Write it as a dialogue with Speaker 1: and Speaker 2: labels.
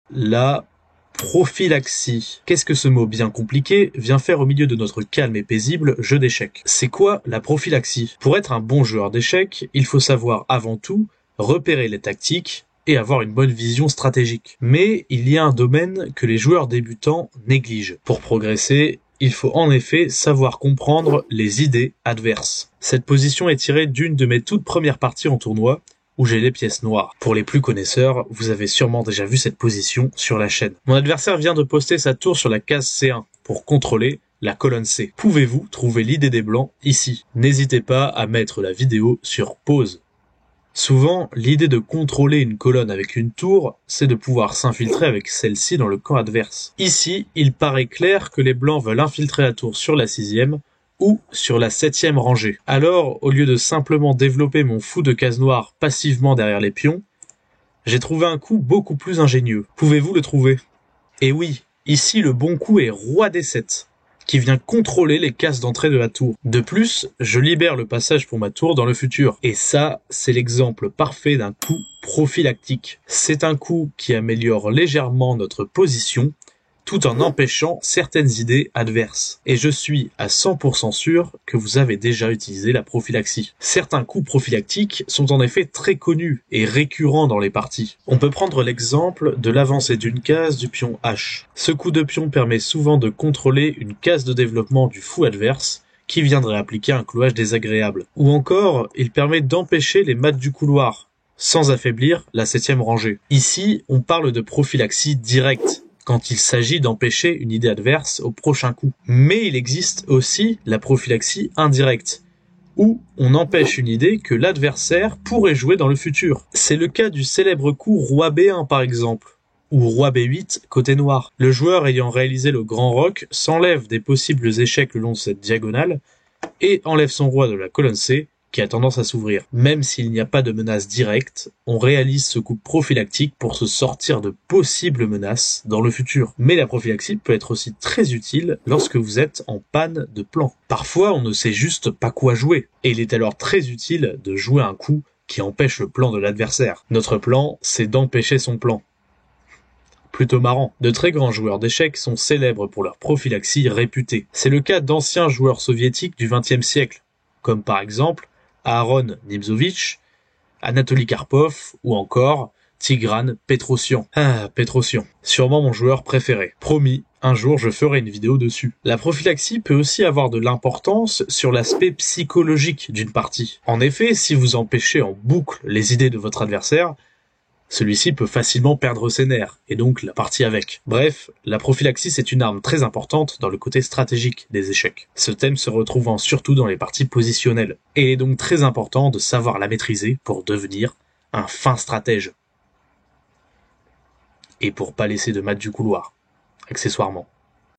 Speaker 1: La prophylaxie. Qu'est-ce que ce mot bien compliqué vient faire au milieu de notre calme et paisible jeu d'échecs? C'est quoi la prophylaxie? Pour être un bon joueur d'échecs, il faut savoir avant tout repérer les tactiques et avoir une bonne vision stratégique. Mais il y a un domaine que les joueurs débutants négligent. Pour progresser, il faut en effet savoir comprendre les idées adverses. Cette position est tirée d'une de mes toutes premières parties en tournoi, où j'ai les pièces noires. Pour les plus connaisseurs, vous avez sûrement déjà vu cette position sur la chaîne. Mon adversaire vient de poster sa tour sur la case C1 pour contrôler la colonne C. Pouvez-vous trouver l'idée des blancs ici? N'hésitez pas à mettre la vidéo sur pause. Souvent, l'idée de contrôler une colonne avec une tour, c'est de pouvoir s'infiltrer avec celle-ci dans le camp adverse. Ici, il paraît clair que les blancs veulent infiltrer la tour sur la 6e, ou sur la 7e rangée. Alors, au lieu de simplement développer mon fou de case noire passivement derrière les pions, j'ai trouvé un coup beaucoup plus ingénieux. Pouvez-vous le trouver? Et oui, ici le bon coup est roi D7, qui vient contrôler les cases d'entrée de la tour. De plus, je libère le passage pour ma tour dans le futur. Et ça, c'est l'exemple parfait d'un coup prophylactique. C'est un coup qui améliore légèrement notre position, tout en empêchant certaines idées adverses. Et je suis à 100% sûr que vous avez déjà utilisé la prophylaxie. Certains coups prophylactiques sont en effet très connus et récurrents dans les parties. On peut prendre l'exemple de l'avancée d'une case du pion H. Ce coup de pion permet souvent de contrôler une case de développement du fou adverse qui viendrait appliquer un clouage désagréable. Ou encore, il permet d'empêcher les mates du couloir, sans affaiblir la 7e rangée. Ici, on parle de prophylaxie directe, quand il s'agit d'empêcher une idée adverse au prochain coup. Mais il existe aussi la prophylaxie indirecte, où on empêche une idée que l'adversaire pourrait jouer dans le futur. C'est le cas du célèbre coup roi B1 par exemple, ou roi B8 côté noir. Le joueur ayant réalisé le grand roc s'enlève des possibles échecs le long de cette diagonale, et enlève son roi de la colonne C, qui a tendance à s'ouvrir. Même s'il n'y a pas de menace directe, on réalise ce coup prophylactique pour se sortir de possibles menaces dans le futur. Mais la prophylaxie peut être aussi très utile lorsque vous êtes en panne de plan. Parfois, on ne sait juste pas quoi jouer, et il est alors très utile de jouer un coup qui empêche le plan de l'adversaire. Notre plan, c'est d'empêcher son plan. Plutôt marrant. De très grands joueurs d'échecs sont célèbres pour leur prophylaxie réputée. C'est le cas d'anciens joueurs soviétiques du XXe siècle, comme par exemple Aaron Nimzovitch, Anatoly Karpov ou encore Tigran Petrosyan. Ah, Petrosyan. Sûrement mon joueur préféré. Promis, un jour je ferai une vidéo dessus. La prophylaxie peut aussi avoir de l'importance sur l'aspect psychologique d'une partie. En effet, si vous empêchez en boucle les idées de votre adversaire, celui-ci peut facilement perdre ses nerfs, et donc la partie avec. Bref, la prophylaxie c'est une arme très importante dans le côté stratégique des échecs. Ce thème se retrouvant surtout dans les parties positionnelles, et il est donc très important de savoir la maîtriser pour devenir un fin stratège. Et pour pas laisser de mat du couloir, accessoirement.